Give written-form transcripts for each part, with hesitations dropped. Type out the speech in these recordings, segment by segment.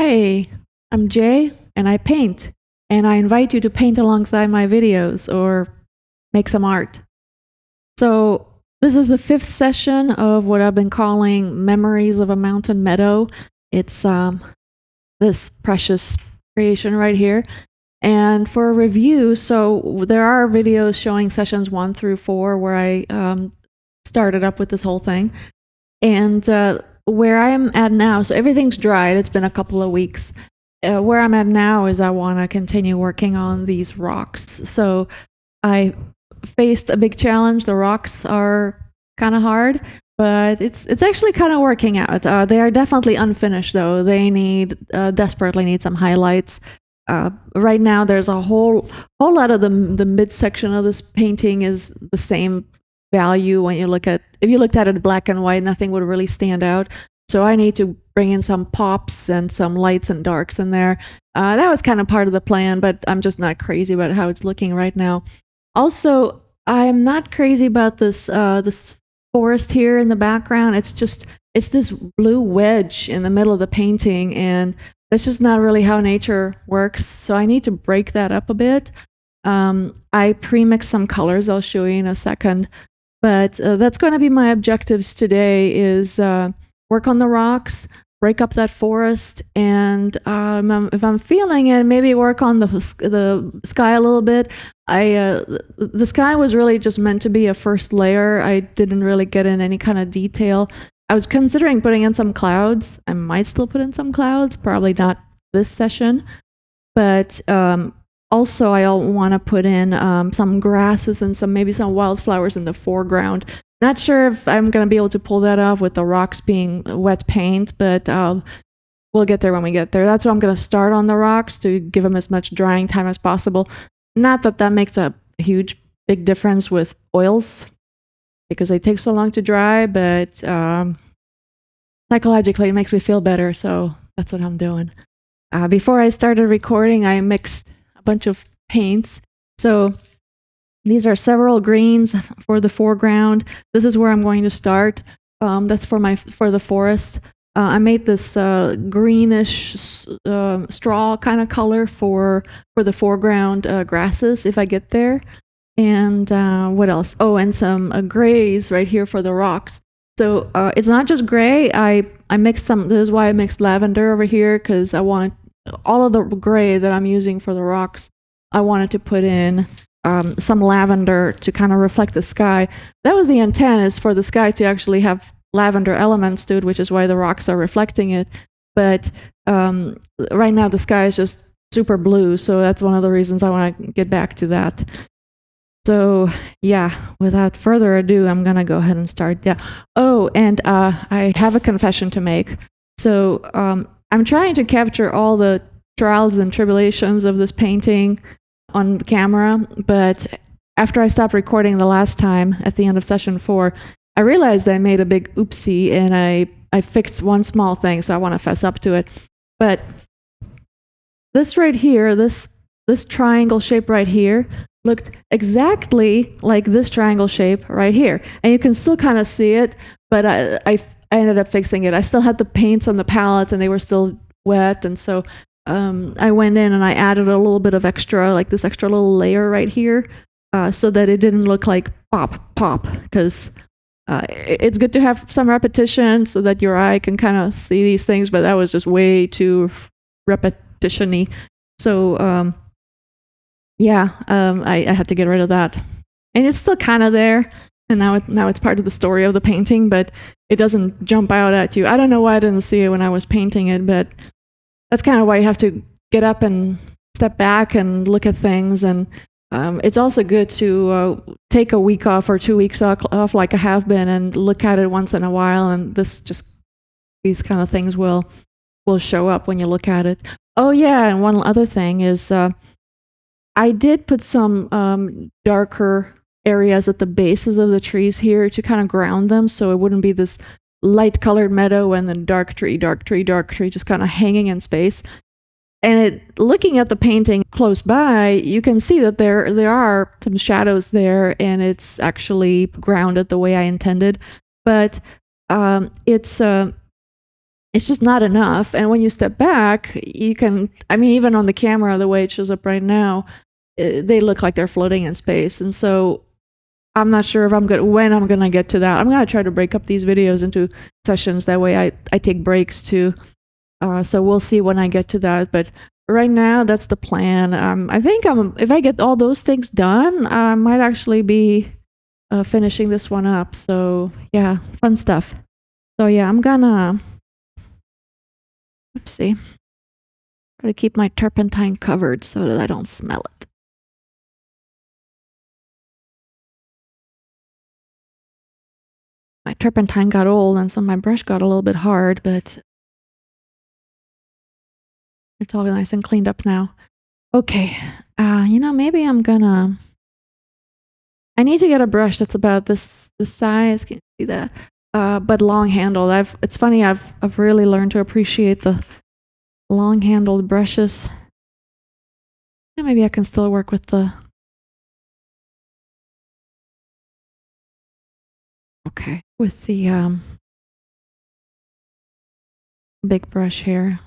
Hey, I'm Jay, and I paint, and I invite you to paint alongside my videos or make some art. So, this is the fifth session of what I've been calling Memories of a Mountain Meadow. It's this precious creation right here. And for a review, so there are videos showing sessions 1 through 4 where I started up with this whole thing. And where I'm at now, so everything's dried. It's been a couple of weeks. Where I'm at now is I want to continue working on these rocks. So I faced a big challenge. The rocks are kind of hard, but it's actually kind of working out. They are definitely unfinished though. They desperately need some highlights. Right now, there's a whole lot of the midsection of this painting is the same value when you look at, if you looked at it black and white, nothing would really stand out. So I need to bring in some pops and some lights and darks in there. That was kind of part of the plan, but I'm just not crazy about how it's looking right now. Also, I'm not crazy about this forest here in the background. It's this blue wedge in the middle of the painting, and that's just not really how nature works. So I need to break that up a bit. I pre-mixed some colors I'll show you in a second. But that's going to be my objectives today is work on the rocks, break up that forest, and if I'm feeling it, maybe work on the sky a little bit. The sky was really just meant to be a first layer. I didn't really get in any kind of detail. I was considering putting in some clouds. I might still put in some clouds, probably not this session. But also, I want to put in some grasses and maybe some wildflowers in the foreground. Not sure if I'm going to be able to pull that off with the rocks being wet paint, but we'll get there when we get there. That's why I'm going to start on the rocks to give them as much drying time as possible. Not that that makes a big difference with oils, because they take so long to dry, but psychologically it makes me feel better, so that's what I'm doing. Before I started recording, I mixed a bunch of paints. So these are several greens for the foreground. This is where I'm going to start. That's for the forest. I made this greenish straw kind of color for the foreground grasses if I get there. And what else? Oh, and some grays right here for the rocks. So it's not just gray. I mixed some. This is why I mixed lavender over here, because I want all of the gray that I'm using for the rocks. I wanted to put in some lavender to kind of reflect the sky. That was the intent, is for the sky to actually have lavender elements to it, which is why the rocks are reflecting it. But right now the sky is just super blue, so that's one of the reasons I want to get back to that. So yeah, without further ado, I'm gonna go ahead and start. Yeah. Oh, and I have a confession to make. So I'm trying to capture all the trials and tribulations of this painting on camera, but after I stopped recording the last time at the end of session 4, I realized I made a big oopsie, and I fixed one small thing, so I want to fess up to it. But this right here, this triangle shape right here, looked exactly like this triangle shape right here. And you can still kind of see it, but I ended up fixing it. I still had the paints on the palette, and they were still wet, and so I went in and I added a little bit of extra, like this extra little layer right here, so that it didn't look like pop, because it's good to have some repetition so that your eye can kind of see these things, but that was just way too repetition-y. So I had to get rid of that. And it's still kind of there, and now it's part of the story of the painting, but it doesn't jump out at you. I don't know why I didn't see it when I was painting it, but that's kind of why you have to get up and step back and look at things. And it's also good to take a week off or 2 weeks off like I have been, and look at it once in a while, and these kind of things will show up when you look at it. Oh yeah, and one other thing is I did put some darker areas at the bases of the trees here to kind of ground them, so it wouldn't be this light colored meadow and then dark tree, just kind of hanging in space. And looking at the painting close by, you can see that there are some shadows there, and it's actually grounded the way I intended. But it's it's just not enough. And when you step back, you can, I mean, even on the camera, the way it shows up right now, they look like they're floating in space. And so I'm not sure if when I'm gonna get to that. I'm gonna try to break up these videos into sessions. That way I take breaks too. So we'll see when I get to that. But right now, that's the plan. I think if I get all those things done, I might actually be finishing this one up. So yeah, fun stuff. So yeah, I'm gonna, let's see, try to keep my turpentine covered so that I don't smell it. My turpentine got old, and so my brush got a little bit hard, but it's all nice and cleaned up now. Okay, maybe I need to get a brush that's about this size. Can you see that? But long handled. It's funny. I've really learned to appreciate the long handled brushes. Yeah, maybe I can still work with the. Okay, with the big brush here.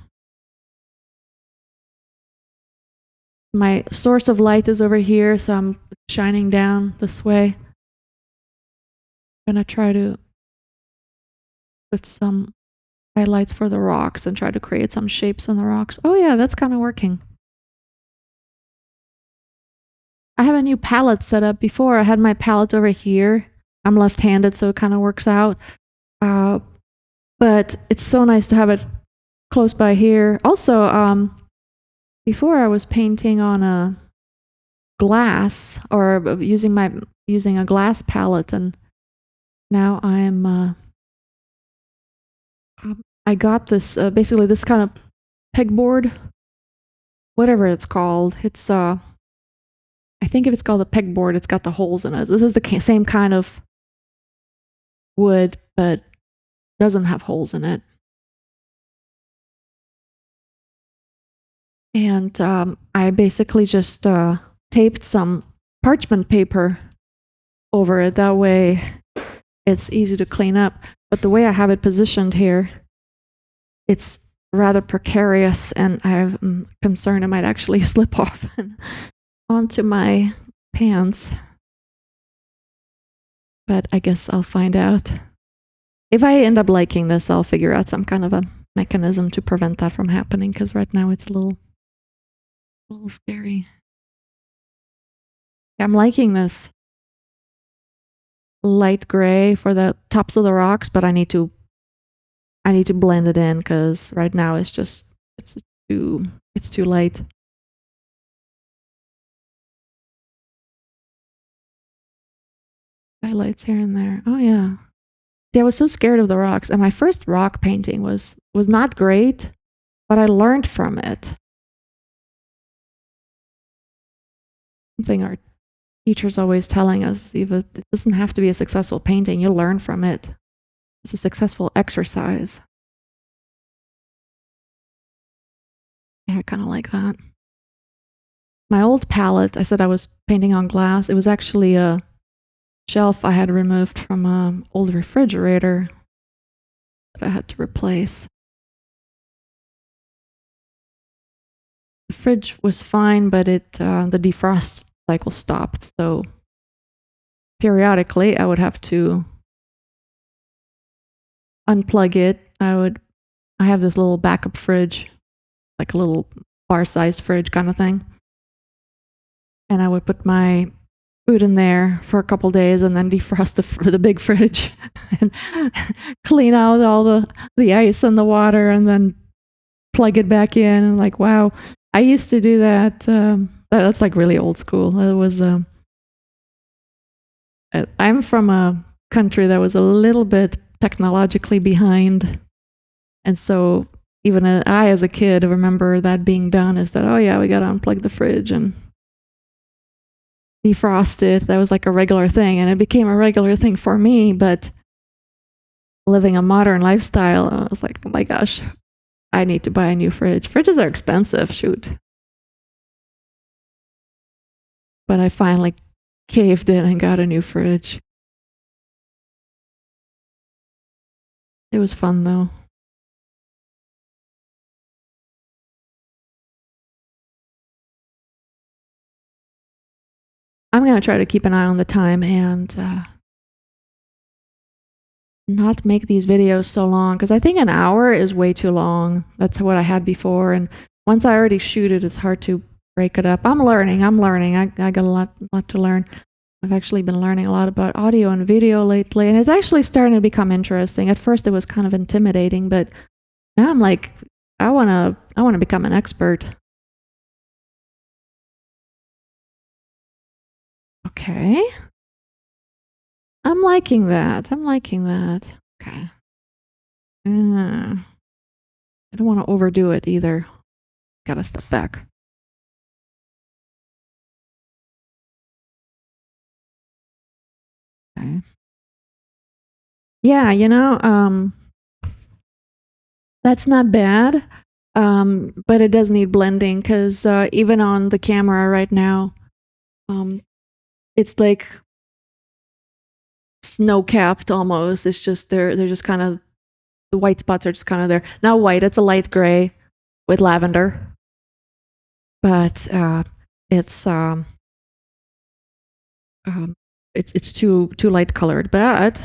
My source of light is over here, so I'm shining down this way. I'm gonna try to put some highlights for the rocks and try to create some shapes on the rocks. Oh yeah, that's kind of working. I have a new palette set up. Before I had my palette over here. I'm left-handed, so it kind of works out. But it's so nice to have it close by here. Also, before I was painting on a glass or using a glass palette, and now I got this basically this kind of pegboard, whatever it's called. It's I think if it's called a pegboard, it's got the holes in it. This is the same kind of wood, but doesn't have holes in it. And I basically just taped some parchment paper over it. That way it's easy to clean up. But the way I have it positioned here, it's rather precarious, and I'm concerned it might actually slip off onto my pants. But I guess I'll find out. If I end up liking this, I'll figure out some kind of a mechanism to prevent that from happening, because right now it's a little scary. I'm liking this light gray for the tops of the rocks, but I need to blend it in, because right now it's too light. Highlights here and there. Oh yeah. See, I was so scared of the rocks, and my first rock painting was not great, but I learned from it. Something our teacher's always telling us, Eva, it doesn't have to be a successful painting. You learn from it. It's a successful exercise. Yeah, I kind of like that. My old palette, I said I was painting on glass. It was actually a shelf I had removed from an old refrigerator that I had to replace. The fridge was fine, but the defrost cycle stopped. So periodically, I would have to unplug it. I have this little backup fridge, like a little bar-sized fridge kind of thing. And I would put my food in there for a couple days and then defrost the big fridge and clean out all the ice and the water and then plug it back in. And like, wow, I used to do that. That's like really old school. It was. I'm from a country that was a little bit technologically behind, and so even I, as a kid, remember that being done. Is that, oh yeah, we got to unplug the fridge and defrost it. That was like a regular thing, and it became a regular thing for me. But living a modern lifestyle, I was like, oh my gosh, I need to buy a new fridge. Fridges are expensive, shoot. But I finally caved in and got a new fridge. It was fun though. I'm going to try to keep an eye on the time and not make these videos so long, because I think an hour is way too long. That's what I had before, and once I already shoot it, it's hard to break it up. I'm learning. I got a lot to learn. I've actually been learning a lot about audio and video lately, and it's actually starting to become interesting. At first, it was kind of intimidating, but now I'm like, I wanna become an expert. Okay. I'm liking that. Okay. I don't want to overdo it either. Gotta step back. Okay. Yeah, that's not bad. But it does need blending, because even on the camera right now, it's like snow capped almost. It's just they're just kind of, the white spots are just kind of there. Not white, it's a light gray with lavender. But it's it's too light colored. But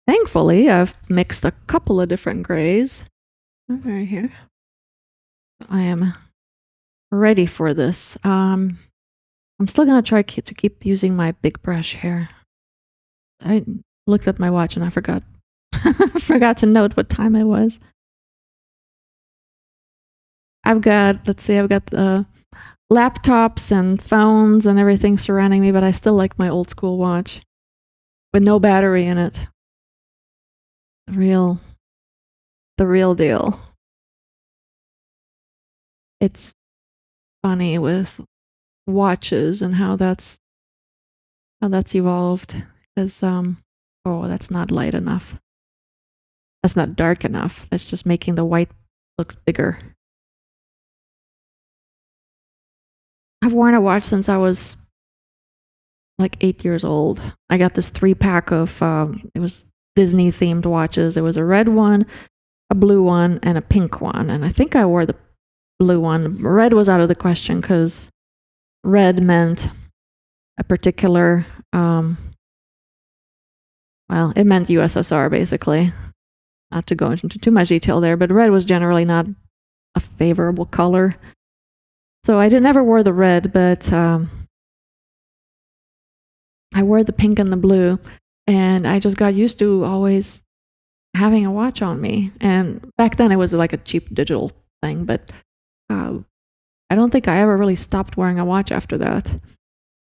thankfully, I've mixed a couple of different grays right here. I am ready for this. I'm still gonna try to keep using my big brush here. I looked at my watch and I forgot forgot to note what time it was. I've got laptops and phones and everything surrounding me, but I still like my old school watch with no battery in it. The real deal. It's funny with watches and how that's evolved. Because oh, that's not light enough. That's not dark enough. That's just making the white look bigger. I've worn a watch since I was like 8 years old. I got this 3-pack of it was Disney themed watches. It was a red one, a blue one, and a pink one. And I think I wore the blue one. Red was out of the question because red meant a particular well, it meant USSR basically. Not to go into too much detail there, but red was generally not a favorable color. So I never wore the red, but I wore the pink and the blue, and I just got used to always having a watch on me. And back then it was like a cheap digital thing, but I don't think I ever really stopped wearing a watch after that.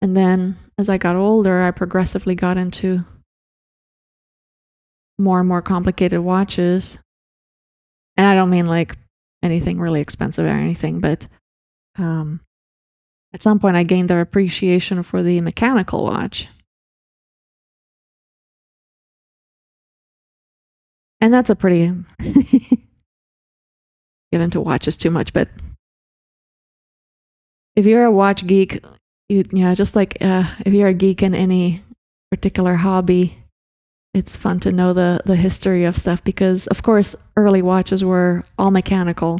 And then as I got older, I progressively got into more and more complicated watches. And I don't mean like anything really expensive or anything, but at some point I gained the appreciation for the mechanical watch. And that's a pretty get into watches too much, but if you're a watch geek, just like if you're a geek in any particular hobby, it's fun to know the history of stuff, because of course early watches were all mechanical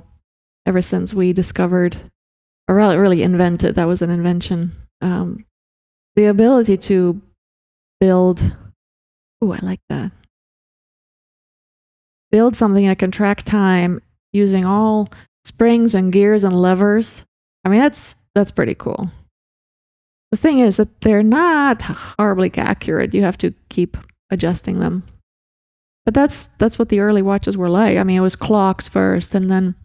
ever since we discovered, or really invented, that was an invention, the ability to build, I like that, build something that can track time using all springs and gears and levers. I mean, that's pretty cool. The thing is that they're not horribly accurate. You have to keep adjusting them. But that's what the early watches were like. I mean, it was clocks first, and then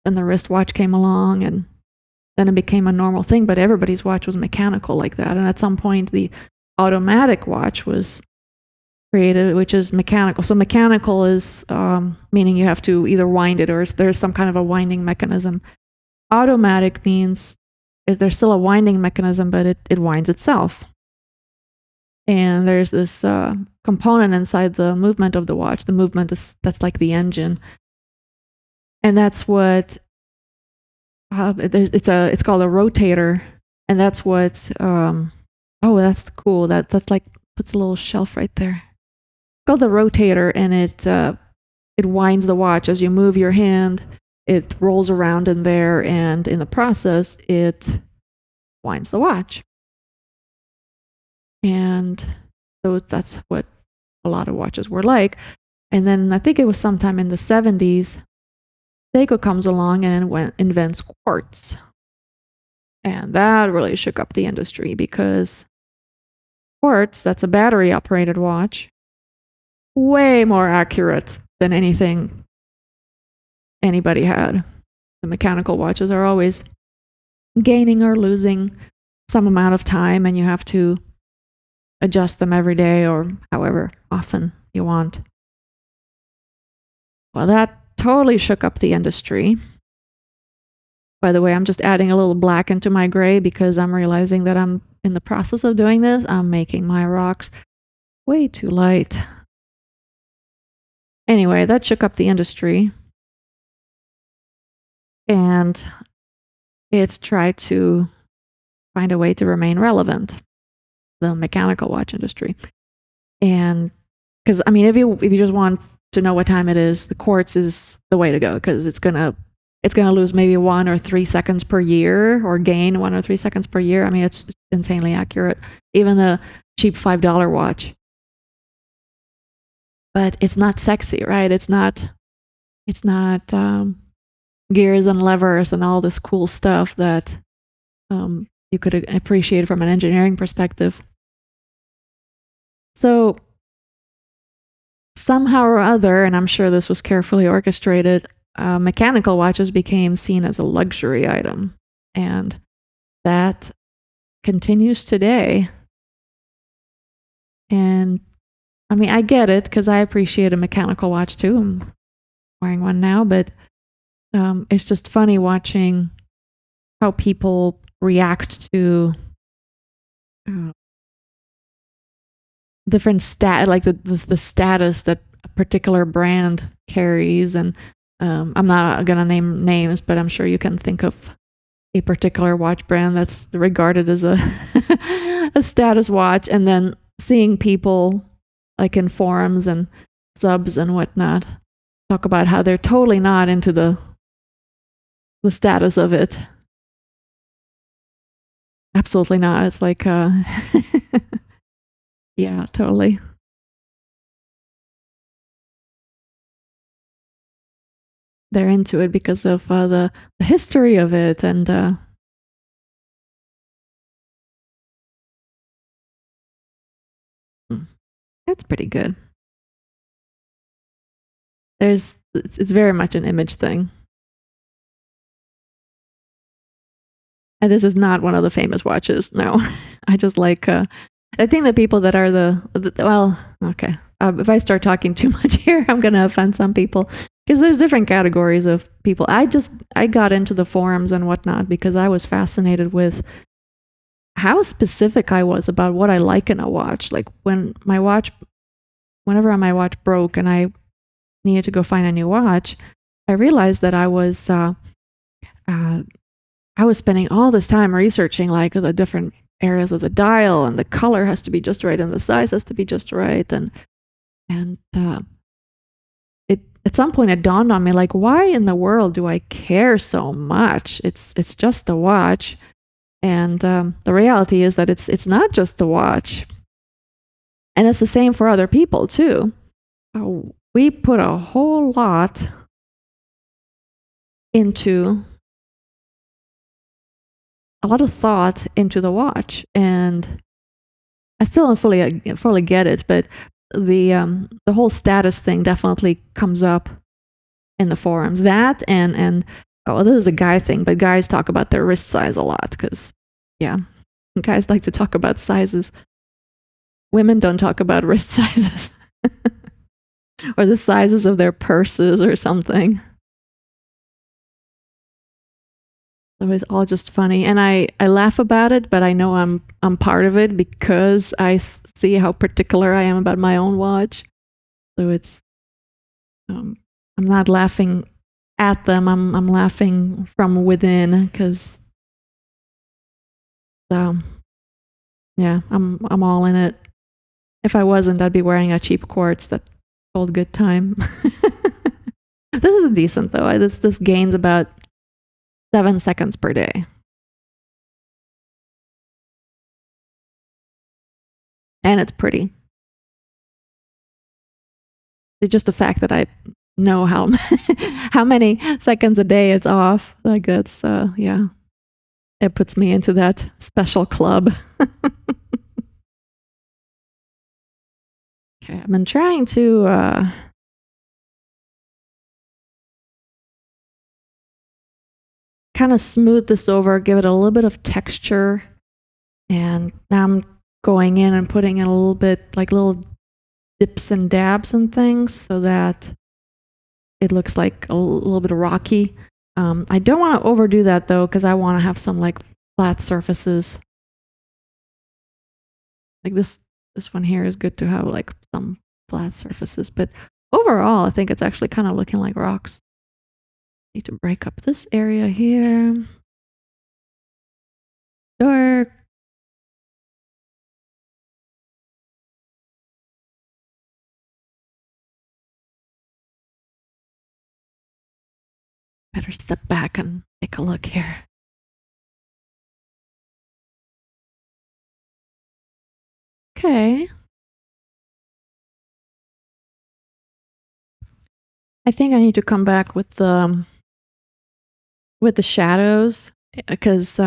the wristwatch came along, and then it became a normal thing, but everybody's watch was mechanical like that. And at some point, the automatic watch was created, which is mechanical. So mechanical is meaning you have to either wind it, or there's some kind of a winding mechanism. Automatic means there's still a winding mechanism, but it winds itself. And there's this component inside the movement of the watch. The movement that's like the engine, and that's what it's called a rotator, and that's what that's cool. That's like puts a little shelf right there. It's called the rotator, and it winds the watch as you move your hand. It rolls around in there, and in the process, it winds the watch. And so that's what a lot of watches were like. And then I think it was sometime in the 70s, Seiko comes along and invents quartz. And that really shook up the industry because quartz, that's a battery operated watch, way more accurate than anything anybody had. The mechanical watches are always gaining or losing some amount of time, and you have to adjust them every day or however often you want. Well, that totally shook up the industry. By the way, I'm just adding a little black into my gray because I'm realizing that I'm in the process of doing this. I'm making my rocks way too light. Anyway, that shook up the industry. And it tried to find a way to remain relevant, the mechanical watch industry. And because, I mean, if you just want to know what time it is, the quartz is the way to go because it's gonna lose maybe 1 or 3 seconds per year or gain 1 or 3 seconds per year. I mean, it's insanely accurate. Even the cheap $5 watch. But it's not sexy, right? It's not gears and levers and all this cool stuff that you could appreciate from an engineering perspective. So somehow or other, and I'm sure this was carefully orchestrated, mechanical watches became seen as a luxury item. And that continues today. And I mean, I get it because I appreciate a mechanical watch too. I'm wearing one now, but it's just funny watching how people react to different like the status that a particular brand carries. And I'm not gonna name names, but I'm sure you can think of a particular watch brand that's regarded as a a status watch, and then seeing people like in forums and subs and whatnot talk about how they're totally not into the status of it. Absolutely not. It's like yeah, totally. They're into it because of the history of it, and that's pretty good. It's very much an image thing. And this is not one of the famous watches. No, I just like. I think the people that are well, okay. If I start talking too much here, I'm gonna offend some people because there's different categories of people. I got into the forums and whatnot because I was fascinated with how specific I was about what I like in a watch. Like whenever my watch broke and I needed to go find a new watch, I realized that I was spending all this time researching like the different areas of the dial, and the color has to be just right and the size has to be just right, and it at some point it dawned on me, like, why in the world do I care so much? It's just a watch. And the reality is that it's not just the watch, and it's the same for other people too. We put a whole lot into a lot of thought into the watch, and I still don't fully get it, but the whole status thing definitely comes up in the forums. That and oh, this is a guy thing, but guys talk about their wrist size a lot because, yeah, guys like to talk about sizes. Women don't talk about wrist sizes or the sizes of their purses or something. So it's all just funny, and I laugh about it, but I know I'm part of it because I see how particular I am about my own watch. So it's I'm not laughing at them. I'm laughing from within because yeah, I'm all in it. If I wasn't, I'd be wearing a cheap quartz that told good time. This is decent though. This gains about 7 seconds per day. and it's pretty. It's just the fact that I know how how many seconds a day it's off. Like that's yeah, it puts me into that special club. Okay, I've been trying to kind of smooth this over, give it a little bit of texture, and now I'm going in and putting in a little bit like little dips and dabs and things so that it looks like a little bit rocky. I don't want to overdo that though, because I want to have some like flat surfaces. Like this one here is good to have like some flat surfaces, but overall I think it's actually kind of looking like rocks. Need to break up this area here. Dark. Better step back and take a look here. Okay. I think I need to come back with the shadows because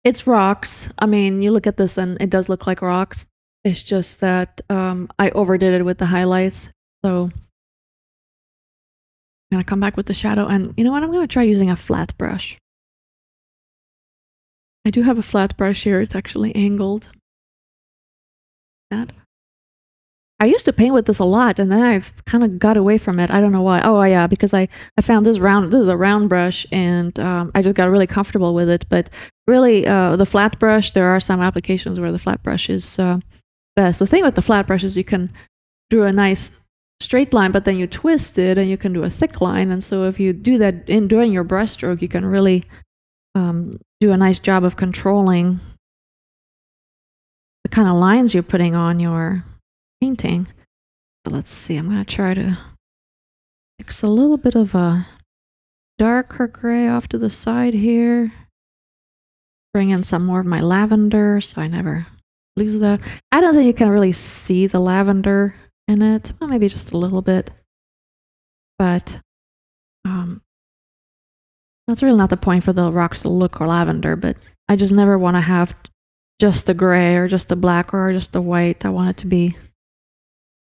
it's rocks. I mean, you look at this and it does look like rocks. It's just that I overdid it with the highlights. So I'm gonna come back with the shadow, and you know what? I'm gonna try using a flat brush. I do have a flat brush here. It's actually angled. That. I used to paint with this a lot, and then I've kind of got away from it. I don't know why. Oh yeah, because I found this round. This is a round brush, and I just got really comfortable with it. But really, the flat brush. There are some applications where the flat brush is best. The thing with the flat brush is you can do a nice straight line, but then you twist it, and you can do a thick line. And so if you do that during your brush stroke, you can really do a nice job of controlling the kind of lines you're putting on your painting. So let's see, I'm going to try to mix a little bit of a darker gray off to the side here. Bring in some more of my lavender so I never lose that. I don't think you can really see the lavender in it. Well, maybe just a little bit. But that's really not the point for the rocks to look lavender, but I just never want to have just a gray or just a black or just a white. I want it to be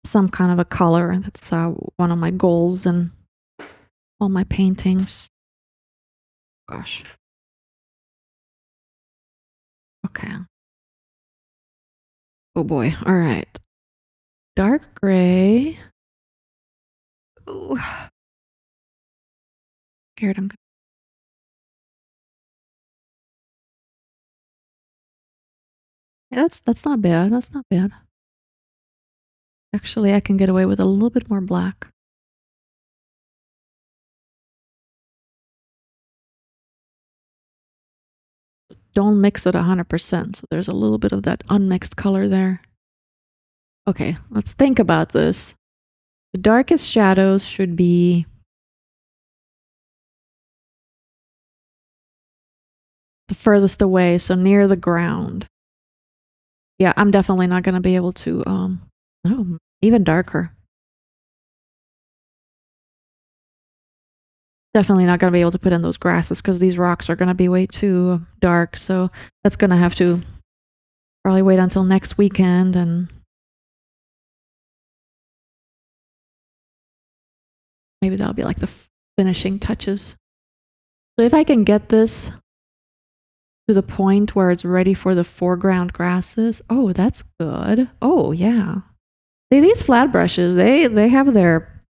some kind of a color. That's one of my goals in all my paintings. Gosh. Okay. Oh boy. All right. Dark gray. Ooh. Scared I'm. Yeah, that's not bad. That's not bad. Actually, I can get away with a little bit more black. Don't mix it 100%. So there's a little bit of that unmixed color there. Okay, let's think about this. The darkest shadows should be the furthest away, so near the ground. Yeah, I'm definitely not going to be able to, no, even darker. Definitely not going to be able to put in those grasses because these rocks are going to be way too dark. So that's going to have to probably wait until next weekend, and maybe that'll be like the finishing touches. So if I can get this to the point where it's ready for the foreground grasses, oh, that's good. Oh, yeah. See, these flat brushes, they have their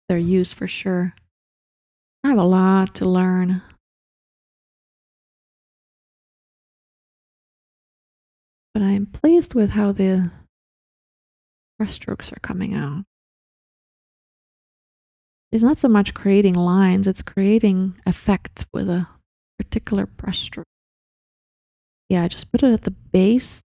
use for sure. I have a lot to learn. But I'm pleased with how the brushstrokes are coming out. It's not so much creating lines, it's creating effect with a particular brushstroke. Yeah, I just put it at the base.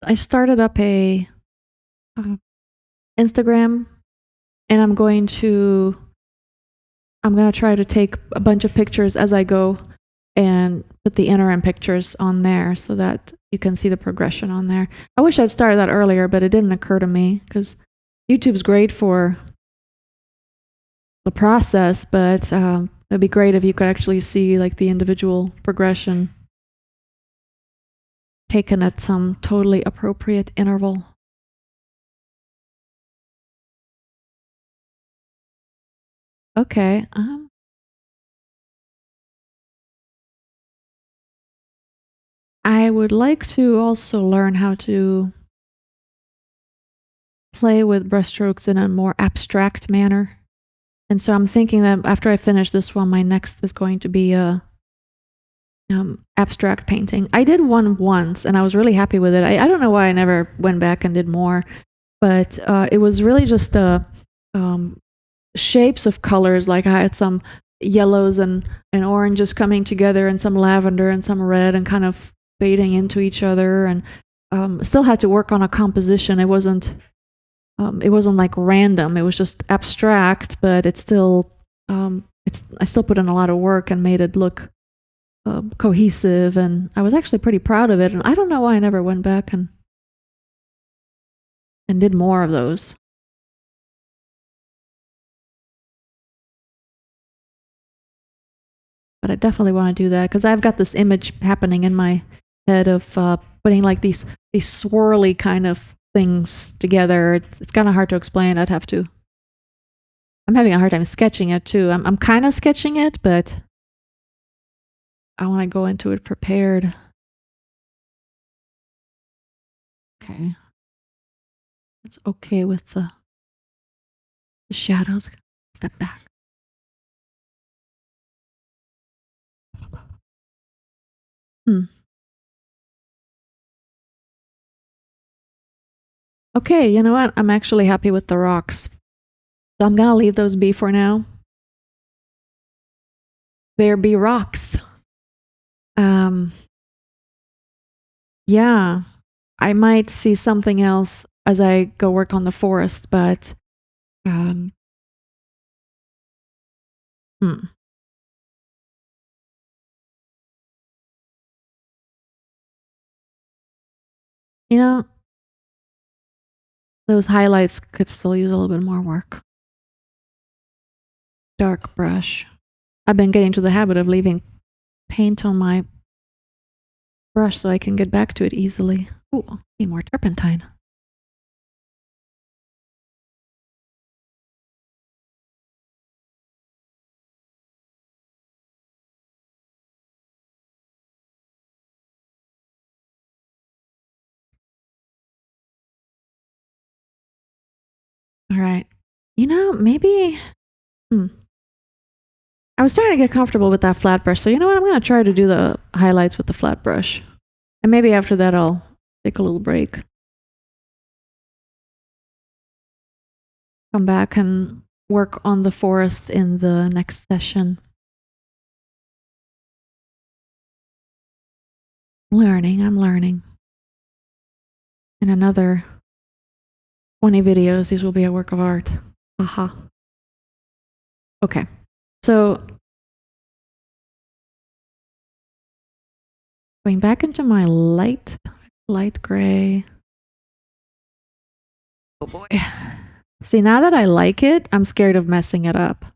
I started up a Instagram, and I'm going to try to take a bunch of pictures as I go and put the interim pictures on there so that you can see the progression on there. I wish I'd started that earlier, but it didn't occur to me because YouTube's great for the process, but it'd be great if you could actually see like the individual progression taken at some totally appropriate interval. Okay. I would like to also learn how to play with brushstrokes in a more abstract manner. And so I'm thinking that after I finish this one, my next is going to be a abstract painting. I did one once and I was really happy with it. I don't know why I never went back and did more, but it was really just shapes of colors. Like I had some yellows and oranges coming together, and some lavender and some red, and kind of fading into each other. And still had to work on a composition. It wasn't like random. It was just abstract, but it's still I still put in a lot of work and made it look cohesive, and I was actually pretty proud of it. And I don't know why I never went back and did more of those. But I definitely want to do that because I've got this image happening in my head of putting like these swirly kind of things together. It's kind of hard to explain. I'm having a hard time sketching it too. I'm kind of sketching it, but I want to go into it prepared. Okay. It's okay with the shadows. Step back. Okay, you know what? I'm actually happy with the rocks. So I'm going to leave those be for now. There be rocks. Yeah, I might see something else as I go work on the forest, but you know, those highlights could still use a little bit more work. Dark brush. I've been getting to the habit of leaving paint on my brush so I can get back to it easily. Ooh, need more turpentine. All right. You know, maybe I was starting to get comfortable with that flat brush. So you know what? I'm going to try to do the highlights with the flat brush. And maybe after that, I'll take a little break. Come back and work on the forest in the next session. I'm learning. In another 20 videos, these will be a work of art. Haha. Okay. So going back into my light gray. Oh boy. See, now that I like it, I'm scared of messing it up.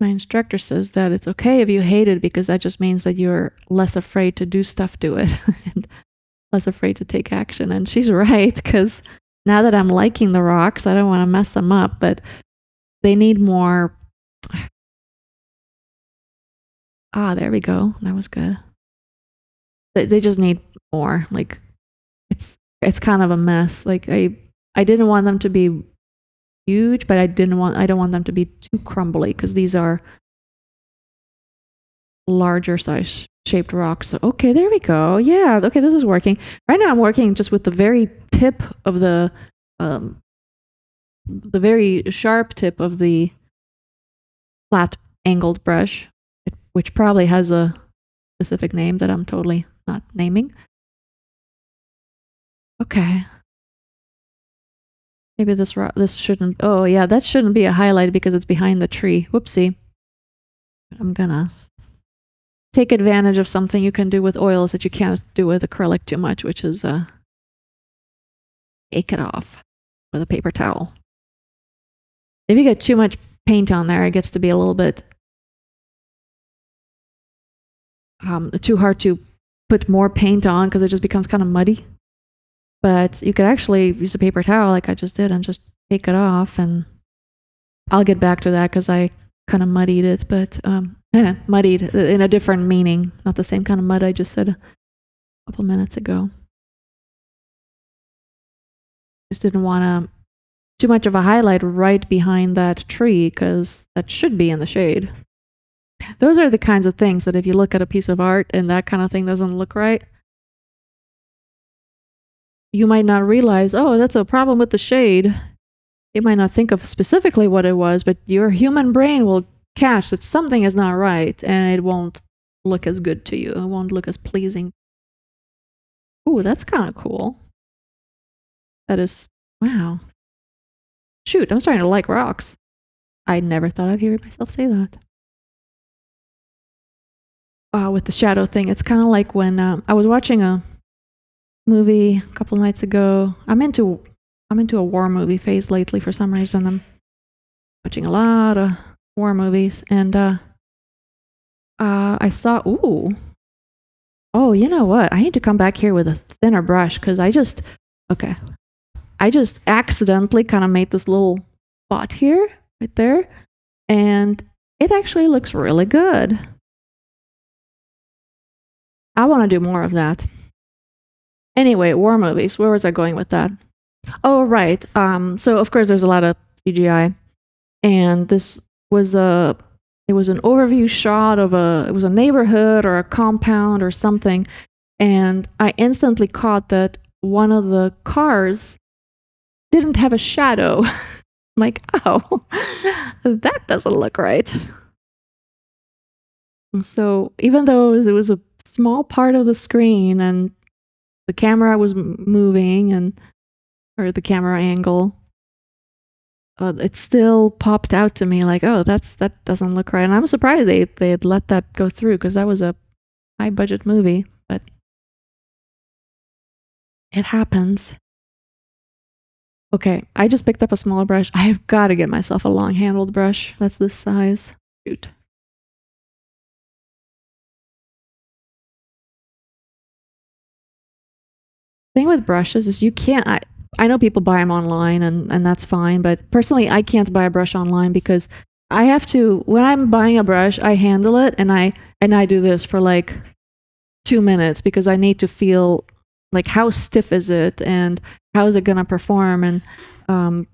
My instructor says that it's okay if you hate it because that just means that you're less afraid to do stuff to it and less afraid to take action. And she's right, because now that I'm liking the rocks, I don't want to mess them up, but they need more. Ah, there we go. That was good. They just need more. Like it's kind of a mess. Like I didn't want them to be huge, but I don't want them to be too crumbly because these are larger size shaped rocks. So, okay, there we go. Yeah, okay, this is working. Right now I'm working just with the very tip of the very sharp tip of the flat angled brush, which probably has a specific name that I'm totally not naming. Okay. Maybe this shouldn't, oh yeah, that shouldn't be a highlight because it's behind the tree. Whoopsie. I'm gonna take advantage of something you can do with oils that you can't do with acrylic too much, which is take it off with a paper towel. If you get too much paint on there, it gets to be a little bit too hard to put more paint on because it just becomes kind of muddy. But you could actually use a paper towel like I just did and just take it off, and I'll get back to that because I kind of muddied it, but muddied in a different meaning, not the same kind of mud I just said a couple minutes ago. Just didn't want too much of a highlight right behind that tree because that should be in the shade. Those are the kinds of things that if you look at a piece of art and that kind of thing doesn't look right, you might not realize, oh, that's a problem with the shade. You might not think of specifically what it was, but your human brain will catch that something is not right and it won't look as good to you. It won't look as pleasing. Ooh, that's kind of cool. That is, wow. Shoot, I'm starting to like rocks. I never thought I'd hear myself say that. With the shadow thing, it's kind of like when I was watching a movie a couple nights ago. I'm into a war movie phase lately for some reason. I'm watching a lot of war movies, and I saw, oh, you know what? I need to come back here with a thinner brush because I just accidentally kind of made this little spot here, right there, and it actually looks really good. I want to do more of that. Anyway, war movies. Where was I going with that? Oh, right. So of course there's a lot of CGI, and this was an overview shot of it was a neighborhood or a compound or something, and I instantly caught that one of the cars didn't have a shadow. I'm like, oh, that doesn't look right. So even though it was a small part of the screen and the camera was moving or the camera angle, it still popped out to me like, oh, that doesn't look right. And I'm surprised they had let that go through because that was a high budget movie, but it happens. Okay, I just picked up a smaller brush. I have got to get myself a long handled brush that's this size. Shoot. Thing with brushes is you can't. I know people buy them online and that's fine, but personally, I can't buy a brush online because I have to. When I'm buying a brush, I handle it and I do this for like 2 minutes because I need to feel like how stiff is it and how is it gonna perform, and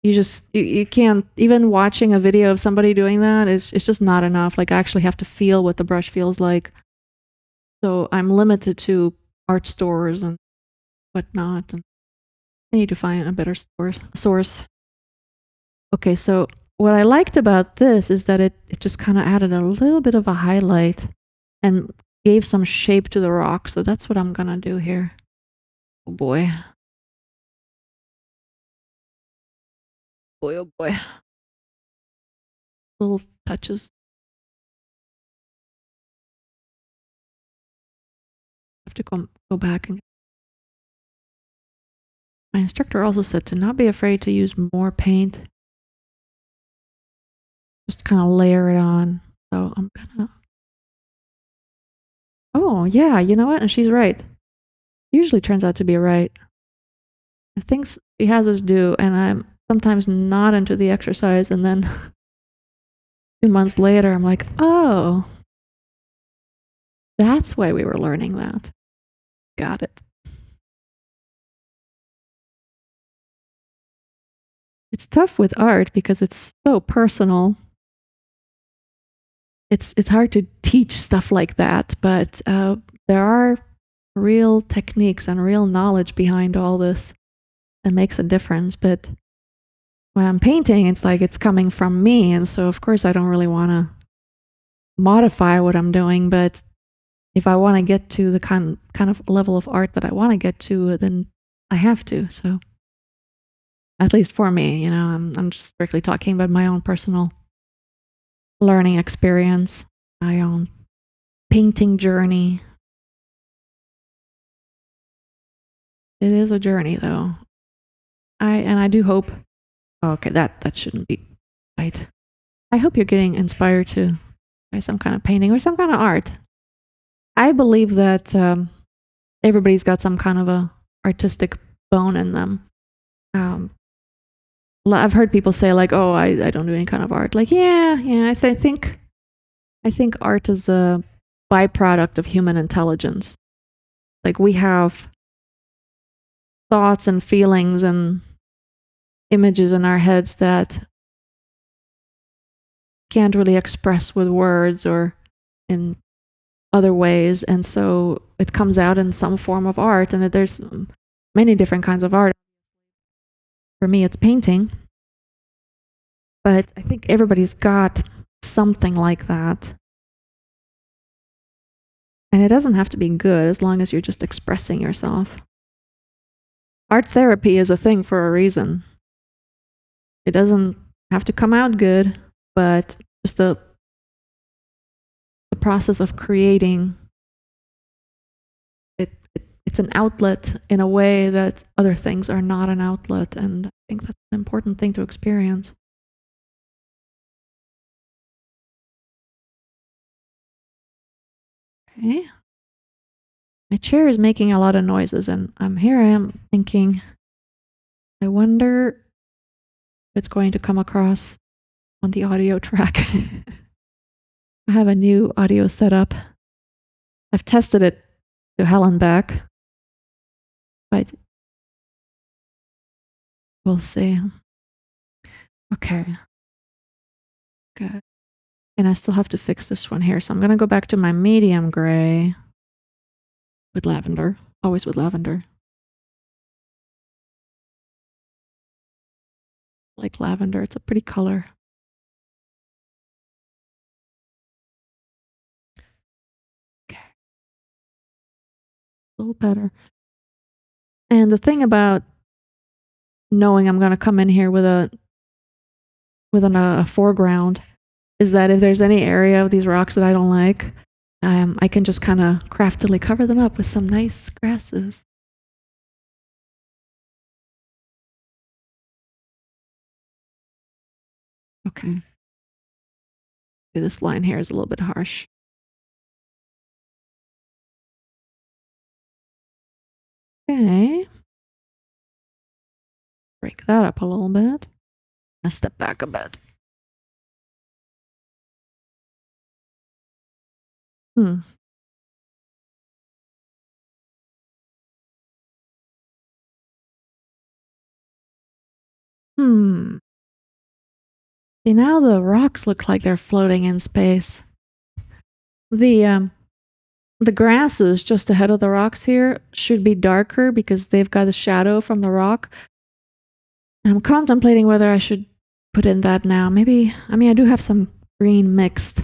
you can't, even watching a video of somebody doing that, it's just not enough. Like I actually have to feel what the brush feels like. So I'm limited to art stores and whatnot, and I need to find a better source. Okay, so what I liked about this is that it just kind of added a little bit of a highlight and gave some shape to the rock. So that's what I'm gonna do here. Oh boy. Boy, oh boy. Little touches. I have to go back and my instructor also said to not be afraid to use more paint. Just kind of layer it on. So I'm gonna. Oh yeah, you know what? And she's right. Usually turns out to be right. The things she has us do, and I'm sometimes not into the exercise, and then 2 months later, I'm like, oh, that's why we were learning that. Got it. It's tough with art because it's so personal. It's hard to teach stuff like that, but there are real techniques and real knowledge behind all this that makes a difference. But when I'm painting, it's like it's coming from me, and so of course I don't really want to modify what I'm doing, but if I want to get to the kind of level of art that I want to get to, then I have to. So at least for me, I'm just strictly talking about my own personal learning experience, my own painting journey. It is a journey, though. I do hope. Oh, okay, that shouldn't be right. I hope you're getting inspired to by some kind of painting or some kind of art. I believe that everybody's got some kind of a artistic bone in them. I've heard people say like, "Oh, I don't do any kind of art." Like, yeah. I think art is a byproduct of human intelligence. Like we have thoughts and feelings and images in our heads that can't really express with words or in other ways, and so it comes out in some form of art. And there's many different kinds of art. For me, it's painting, but I think everybody's got something like that. And it doesn't have to be good as long as you're just expressing yourself. Art therapy is a thing for a reason. It doesn't have to come out good, but just the process of creating it's an outlet in a way that other things are not an outlet, and I think that's an important thing to experience. Okay. My chair is making a lot of noises, and here I am thinking, I wonder if it's going to come across on the audio track. I have a new audio setup. I've tested it to hell and back, but we'll see. Okay. Good. And I still have to fix this one here, so I'm going to go back to my medium gray with lavender. Always with lavender. Like lavender, it's a pretty color. Okay. A little better. And the thing about knowing I'm going to come in here with a foreground is that if there's any area of these rocks that I don't like, I can just kind of craftily cover them up with some nice grasses. Okay. This line here is a little bit harsh. Okay. Break that up a little bit. I'll step back a bit. Hmm. See, now the rocks look like they're floating in space. The grasses just ahead of the rocks here should be darker because they've got a shadow from the rock. And I'm contemplating whether I should put in that now. Maybe, I do have some green mixed.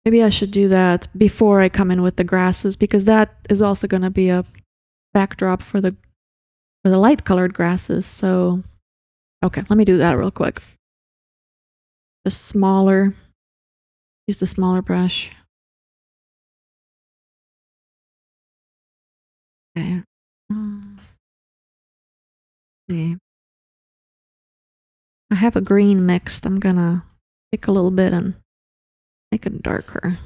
Maybe I should do that before I come in with the grasses, because that is also going to be a backdrop for the light colored grasses. So, okay, let me do that real quick. Just smaller, use the smaller brush. Okay. See. I have a green mixed. I'm gonna take a little bit and make it darker.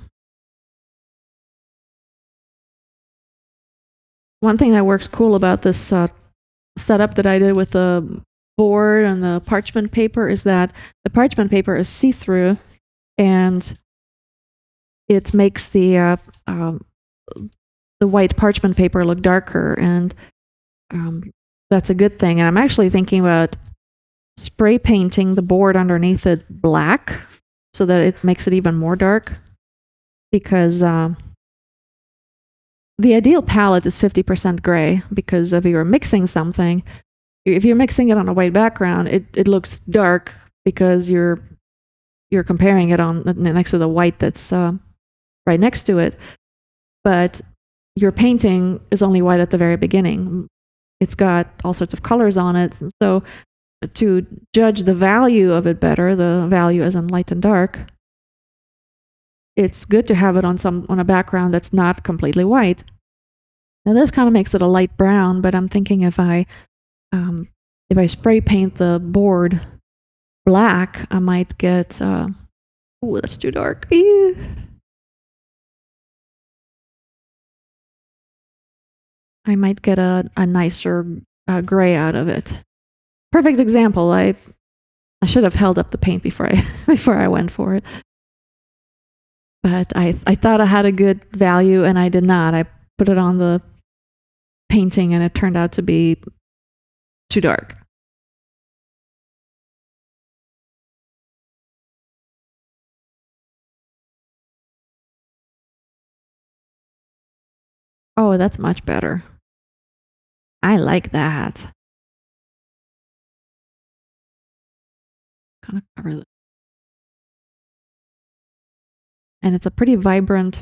One thing that works cool about this setup that I did with the board and the parchment paper is that the parchment paper is see-through, and it makes the white parchment paper look darker, and that's a good thing. And I'm actually thinking about spray painting the board underneath it black so that it makes it even more dark, because the ideal palette is 50% gray, because if you're mixing something, if you're mixing it on a white background, it looks dark because you're comparing it on next to the white that's right next to it. But your painting is only white at the very beginning. It's got all sorts of colors on it. So to judge the value of it better, the value as in light and dark, it's good to have it on a background that's not completely white. Now this kind of makes it a light brown, but I'm thinking if I spray paint the board black, I might get ooh, that's too dark. Ew. I might get a nicer gray out of it. Perfect example. I should have held up the paint before I went for it. But I thought I had a good value and I did not. I put it on the painting and it turned out to be too dark. Oh, that's much better. I like that. Kind of cover this. And it's a pretty vibrant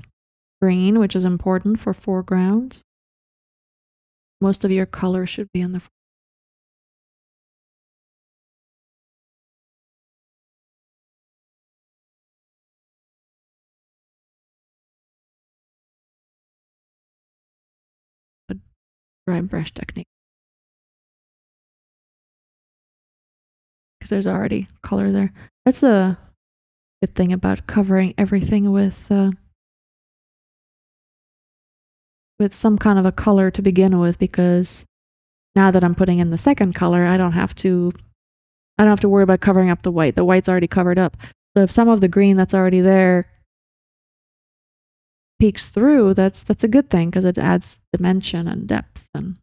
green, which is important for foregrounds. Most of your color should be in the dry brush technique. Because there's already color there. That's a good thing about covering everything with some kind of a color to begin with, because now that I'm putting in the second color, I don't have to worry about covering up the white. The white's already covered up. So if some of the green that's already there peeks through, that's a good thing, because it adds dimension and depth and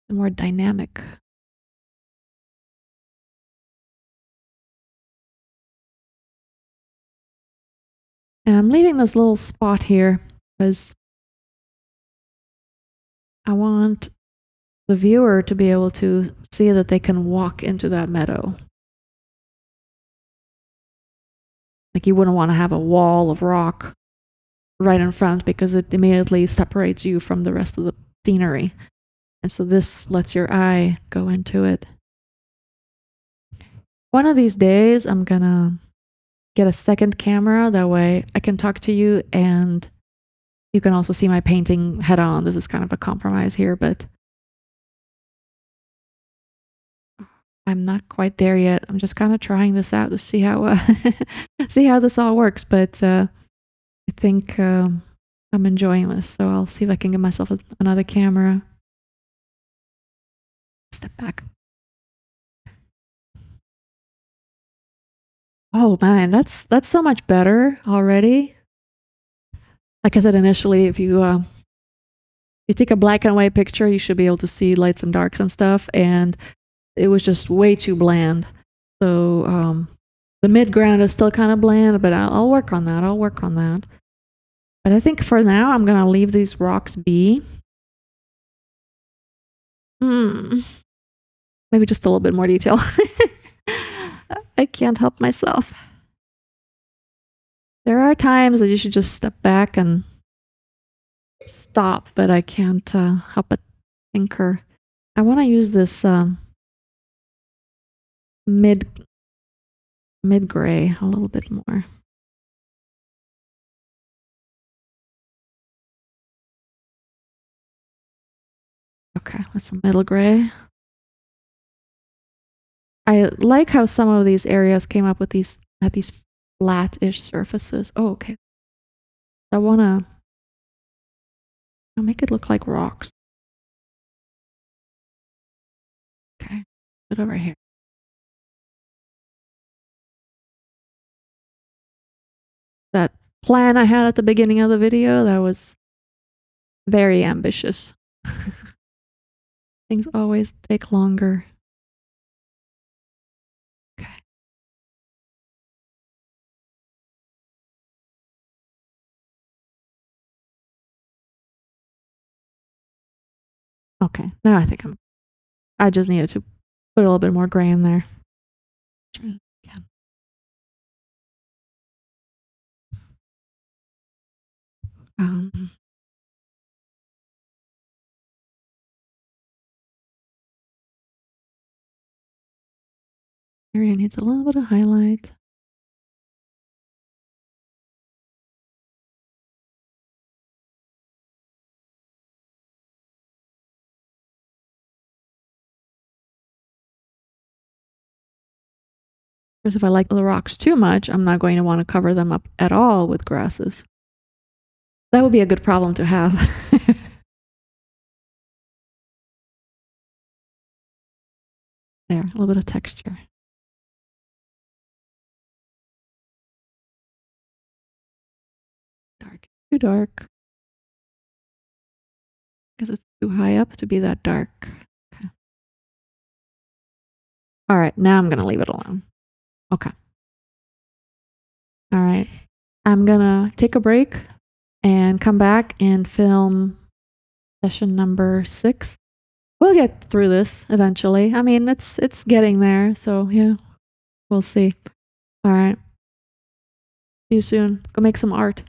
more dynamic. And I'm leaving this little spot here because I want the viewer to be able to see that they can walk into that meadow. Like, you wouldn't want to have a wall of rock right in front, because it immediately separates you from the rest of the scenery. And so this lets your eye go into it. One of these days, I'm gonna get a second camera. That way I can talk to you and you can also see my painting head on. This is kind of a compromise here, but I'm not quite there yet. I'm just kind of trying this out to see how see how this all works. But I think I'm enjoying this, so I'll see if I can get myself another camera. Step back. Oh man, that's so much better already. Like I said initially, if you take a black and white picture, you should be able to see lights and darks and stuff, and it was just way too bland. So the mid ground is still kind of bland, but I'll work on that. I'll work on that. But I think for now, I'm gonna leave these rocks be. Maybe just a little bit more detail. I can't help myself. There are times that you should just step back and stop, but I can't help but tinker. I want to use this mid gray a little bit more. Okay, that's a middle gray. I like how some of these areas came up with these flat-ish surfaces. Oh, okay. I want to make it look like rocks. Okay, put it over here. That plan I had at the beginning of the video, that was very ambitious. Things always take longer. Okay. Okay, now I think I just needed to put a little bit more gray in there. Try it again. Area needs a little bit of highlight. Because if I like the rocks too much, I'm not going to want to cover them up at all with grasses. That would be a good problem to have. There, a little bit of texture. Dark, too dark. Because it's too high up to be that dark. Okay. All right, now I'm going to leave it alone. Okay. All right. I'm going to take a break and come back and film session number 6. We'll get through this eventually. I mean, it's getting there, so yeah, we'll see. All right. See you soon. Go make some art.